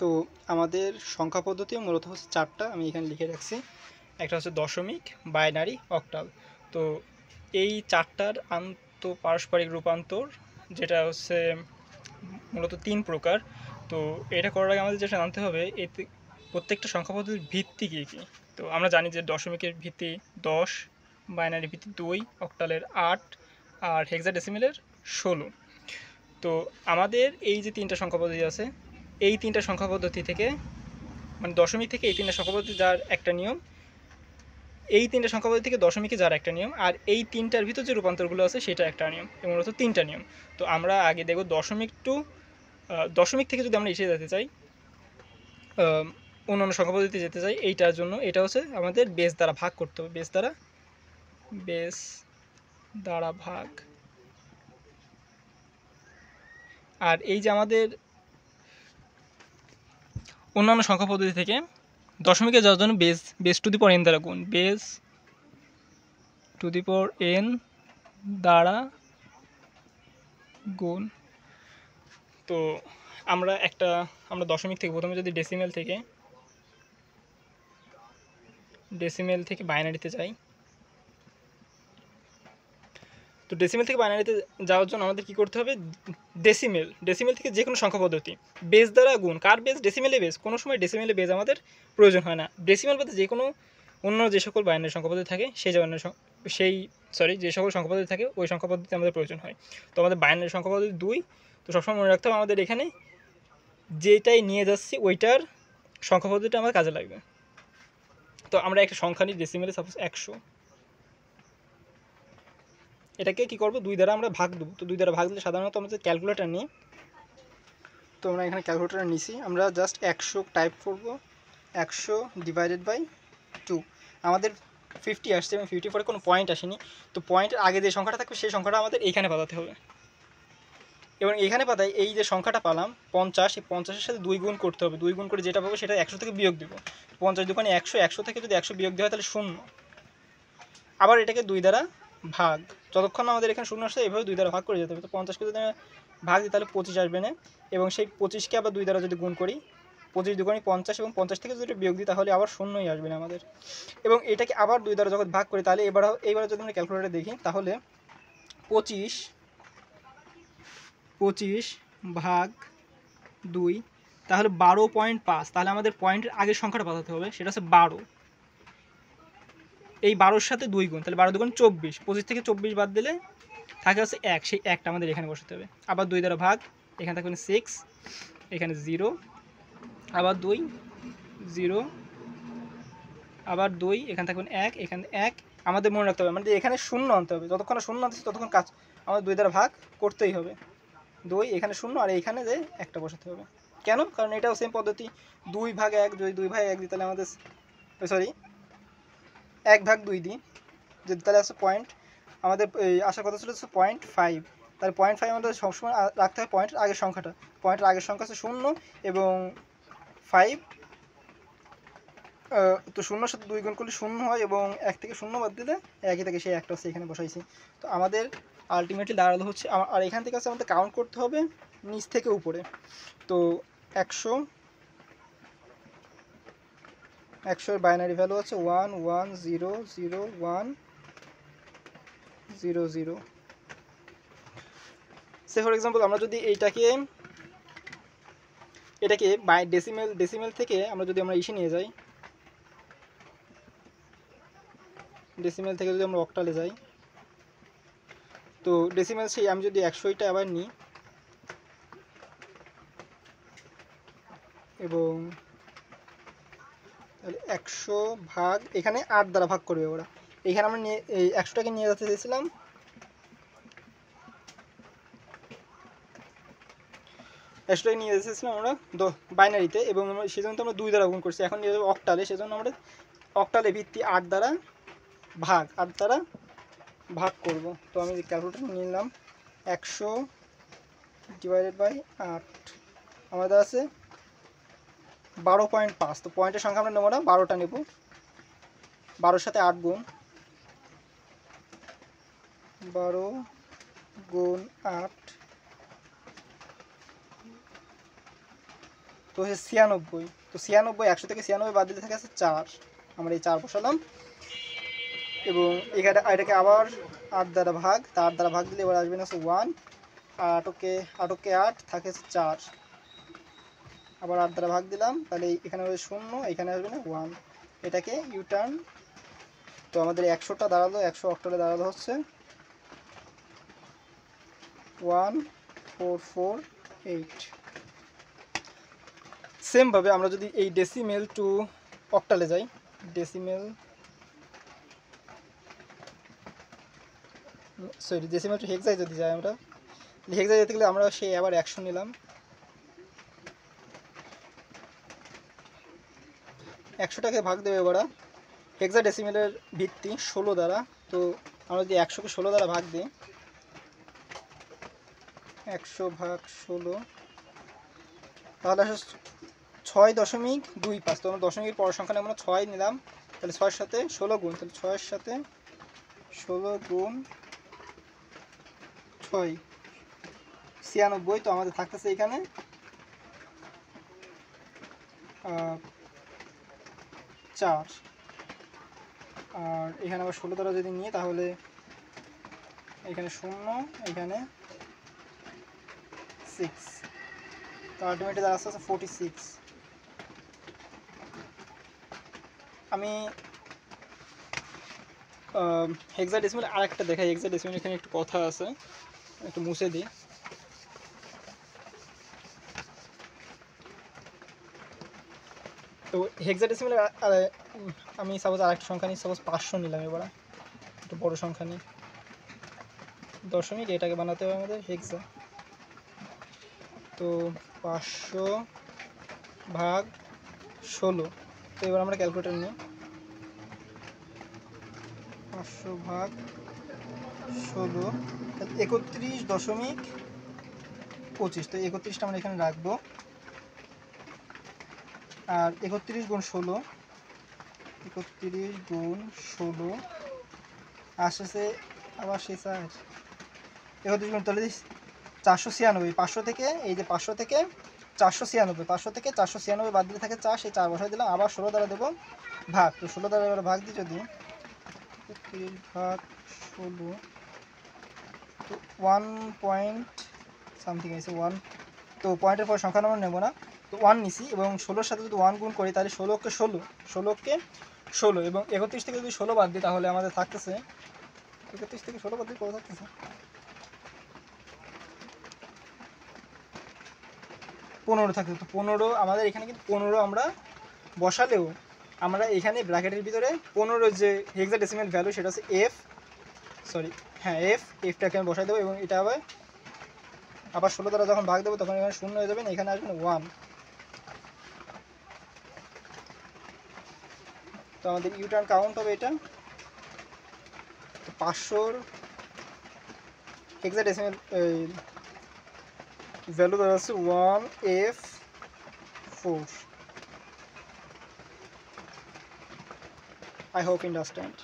তো আমাদের সংখ্যা পদ্ধতি মূলত হচ্ছে চারটা, আমি এখানে লিখে রাখছি। একটা হচ্ছে দশমিক, বাইনারি, অক্টাল। তো এই চারটার পারস্পরিক রূপান্তর যেটা হচ্ছে মূলত 3 প্রকার। তো এটা করার আগে আমাদের যেটা জানতে হবে এতে প্রত্যেকটা সংখ্যা পদ্ধতির ভিত্তি কী কী। তো আমরা জানি যে দশমিকের ভিত্তি 10, বাইনারি ভিত্তি 2, অক্টালের 8 আর হেক্সাডেসিমেলের 16। তো আমাদের এই যে 3টা সংখ্যা পদ্ধতি আছে, এই 3টা সংখ্যা পদ্ধতি থেকে মানে দশমিক থেকে এই 3টা সংখ্যা পদ্ধতি যার একটা নিয়ম, এই 3টা সংখ্যা পদ্ধতি থেকে দশমিকে যার একটা নিয়ম, আর এই 3টার ভিতর যে রূপান্তরগুলো আছে সেটা একটা নিয়ম, মূলত 3টা নিয়ম। তো আমরা আগে দেখব দশমিক থেকে যদি আমরা এসে যেতে চাই, অন্যান্য সংখ্যা পদ্ধতিতে যেতে চাই, এইটার জন্য এটা হচ্ছে আমাদের বেস দ্বারা ভাগ করতে হবে, বেস দ্বারা ভাগ। আর এই যে আমাদের অন্যান্য সংখ্যা পদ্ধতি থেকে দশমিকে যাওয়ার জন্য base to the power n দ্বারা গুণ, base to the power n দ্বারা গুণ। তো আমরা দশমিক থেকে প্রথমে যদি ডেসিমেল থেকে বাইনারিতে যাই, তো ডেসিমেল থেকে বাইনারিতে যাওয়ার জন্য আমাদের কী করতে হবে, ডেসিমেল থেকে যে কোনো সংখ্যা পদ্ধতি বেস দ্বারা গুণ। কার বেস? ডেসিমেলে বেস। কোনো সময় ডেসিমেলে বেস আমাদের প্রয়োজন হয় না। ডেসিমেল বাদে যে কোনো অন্য যে সকল বাইনারি সংখ্যা পদ্ধতি থাকে যে সকল সংখ্যা পদ্ধতি থাকে ওই সংখ্যা পদ্ধতি আমাদের প্রয়োজন হয়। তো আমাদের বাইনারি সংখ্যা পদ্ধতি 2। তো সবসময় মনে রাখতে হবে আমাদের এখানে যেটাই নিয়ে যাচ্ছি ওইটার সংখ্যা পদ্ধতিটা আমার কাজে লাগবে। তো আমরা একটা সংখ্যা নিই ডেসিমেলে, সাপোজ 100। এটাকে কী করবো, 2 দ্বারা আমরা ভাগ দেবো। তো 2 দ্বারা ভাগ দিলে সাধারণত আমাদের ক্যালকুলেটার নিই। তো আমরা এখানে ক্যালকুলেটার নিছি, আমরা জাস্ট 100 টাইপ করব, 100 ডিভাইডেড বাই 2। আমাদের 50 আসছে এবং 50 পরে কোনো পয়েন্ট আসেনি। তো পয়েন্টের আগে যে সংখ্যাটা থাকবে সেই সংখ্যাটা আমাদের এইখানে পাঠাতে হবে। এবং এইখানে পাতায় এই যে সংখ্যাটা পেলাম 50, এই 50-এর সাথে 2 গুণ করতে হবে। 2 গুণ করে যেটা পাবো সেটা 100 থেকে বিয়োগ দেবো। 50 দুগুণে 100, 100 থেকে যদি 100 বিয়োগ দেওয়া হয় তাহলে 0। আবার এটাকে 2 দ্বারা ভাগ, যতক্ষণ আমাদের এখানে 0 আসছে এইভাবে 2 দ্বারা ভাগ করে যেতে হবে। তো 50কে যদি ভাগ দিই তাহলে 25 আসবে না, এবং সেই 25কে আবার 2 দ্বারা যদি গুণ করি, 25 দুগুণে 50, এবং 50 থেকে যদি বিয়োগ দিই তাহলে আবার 0ই আসবে না আমাদের। এবং এটাকে আবার 2 দ্বারা যখন ভাগ করি তাহলে এবারে যদি আমরা ক্যালকুলেটারে দেখি তাহলে 25 ভাগ 2 তাহলে 12.5। তাহলে আমাদের পয়েন্টের আগের সংখ্যাটা পাঠাতে হবে, সেটা হচ্ছে 12। এই 12-র সাথে 2 গুণ, তাহলে 12 দুগুণ 24। 25 থেকে 24 বাদ দিলে থাকে হচ্ছে 1, সেই 1টা আমাদের এখানে বসাতে হবে। আবার 2 দ্বারা ভাগ, এখানে থাকবে 6, এখানে 0, আবার 2, 0, আবার 2, এখানে থাকবেন 1, এখানে 1। আমাদের মনে রাখতে হবে আমাদের এখানে 0 আনতে হবে, যতক্ষণ না 0 আনতেছি ততক্ষণ কাজ আমাদের 2 দ্বারা ভাগ করতেই হবে। 2, এখানে 0, আর এইখানে যে 1টা বসাতে হবে। কেন? কারণ এটাও সেম পদ্ধতি, 2 ভাগ 1, যদি 2 ভাগ 1 দিই তাহলে আমাদের 1 ভাগ 2 দিই যদি তাহলে আছে পয়েন্ট। আমাদের এই আসার কথা ছিল 0.5। তাহলে 0.5 আমাদের সবসময় রাখতে হবে পয়েন্টের আগের সংখ্যাটা। পয়েন্টের আগের সংখ্যা হচ্ছে 0 এবং 5। তো 0-র সাথে 2 গুণ করলে 0 হয়, এবং 1 থেকে 0 বাদ দিলে 1ই থাকে, সেই 1টা হচ্ছে এখানে বসাইছি। তো আমাদের আলটিমেটলি দাঁড়ালো হচ্ছে আর এখান থেকে হচ্ছে আমাদের কাউন্ট করতে হবে নিচ থেকে উপরে। তো 100 এর বাইনারি ভ্যালু আছে 1 1 0 0 1 0 0। সে ফর এক্সাম্পল আমরা যদি এটাকে বাই ডেসিমেল থেকে আমরা ইসে নিয়ে যাই, ডেসিমেল থেকে যদি আমরা অক্টালে যাই, তো ডেসিমেল সেই আমি যদি 100টা আবার নিই এবং তাহলে 100 ভাগ এখানে 8 দ্বারা ভাগ করবে ওরা। এখানে আমরা এই 100টাকে নিয়ে যেতে চেয়েছিলাম আমরা বাইনারিতে, এবং সেজন্য আমরা 2 দ্বারা গুণ করছি। এখন নিয়ে যাবো অক্টালে, সেজন্য আমরা অক্টালে ভিত্তি 8 দ্বারা ভাগ করব। তো আমি ক্যালকুলেটর নিয়ে নিলাম, 100 ডিভাইডেড বাই 8 আমাদের আছে 12.5। তো পয়েন্টের সংখ্যা আমরা নেবো না, 12টা নেব। 12-র সাথে 8 গুণ, 12 গুণ 8 তো হচ্ছে 96। তো 96, 100 থেকে 96 বাদ দিলে থাকে আছে 4। আমরা এই 4 বসালাম এবং এটাকে আবার 8 দ্বারা ভাগ, তা 8 দ্বারা ভাগ দিলে এবার আসবে না 1, আর 8কে 8 থাকে 4, আবার 8 দ্বারা ভাগ দিলাম, তাহলে এখানে হবে 0, এখানে আসবে না 1, এটাকে ইউটার্ন। তো আমাদের 100টা দাঁড়ালো, 100 অক্টালে দাঁড়ালো হচ্ছে 1448। সেমভাবে আমরা যদি এই ডেসিমেল টু অক্টালে যাই, ডেসিমেল টু হেক্সায় যদি যাই, আমরা হেক্সায় যেতে গেলে আমরা সেই আবার 100 নিলাম, 100টাকে ভাগ দেবে এবার হেক্সাডেসিমেলের ভিত্তি 16 দ্বারা। তো আমরা যদি 100কে 16 দ্বারা ভাগ দিই, 100 ভাগ 16, তাহলে আসে 6.25। তো আমরা দশমিকের পরের সংখ্যা আমরা 6 নিলাম, তাহলে 6-এর সাথে 16 গুণ, তাহলে 6-এর সাথে 16 গুণ 6, 96। তো আমাদের থাকতেছে এখানে 4, আর এখানে আবার 16 দ্বারা যদি নিয়ে তাহলে এখানে 0, এখানে 6, তো আলটিমেটলি দাঁড়াচ্ছে 46। আমি হেক্সাডেসিমেল আরেকটা দেখাই। হেক্সাডেসিমেল এখানে একটু কথা আছে, একটু মুছে দিই। তো হেক্সাডেসিমেল আমি সাপোজ আরেকটা সংখ্যা নিই, সাপোজ 500 নিলাম, এবার একটু বড় সংখ্যা নিই, দশমিক, এটাকে বানাতে হবে আমাদের হেক্সা। তো 500 ভাগ 16, তো এবার আমরা ক্যালকুলেটর নিই, 500 ভাগ 16, 31.25। তো 31টা আমরা এখানে রাখবো, আর 31 গুণ 16, 31 গুণ 16 আসছে আবার সেই 4, 31 গুণ, তাহলে 496। 500 থেকে এই যে 500 থেকে 496, 500 থেকে 496 বাদ দিলে থাকে 4, সেই 4 বসাই দিলাম, আবার 16 দ্বারা দেবো ভাগ। তো 16 দ্বারা এবার ভাগ দিই যদি 31 ভাগ 16, তো 1 পয়েন্ট সামথিং আছে 1। তো পয়েন্টের পর সংখ্যা আমরা নেব না, তো 1 নিছি, এবং 16-এর সাথে যদি 1 গুণ করি তাহলে 16কে 16 এবং 31 থেকে যদি 16 বাদ দিই তাহলে আমাদের থাকতেছে 31 থেকে 16 বাদ দিই কত থাকতেছে 15 থাকতে। তো 15 আমাদের এখানে কিন্তু 15 আমরা বসালেও আমরা এখানে ব্র্যাকেটের ভিতরে 15 যে হেক্সাডেসিমেল ভ্যালু সেটা হচ্ছে এফটাকে আমি বসাই দেবো, এবং এটা আবার 16 দ্বারা যখন ভাগ দেবো তখন এখানে 0 হয়ে যাবে, এখানে আসবে 1। তো আমাদের ইউটার্ন কাউন্ট হবে এটা। তো 500 হেক্সাডেসিমেল ভ্যালু দেওয়া আছে 1F4। I hope you understand.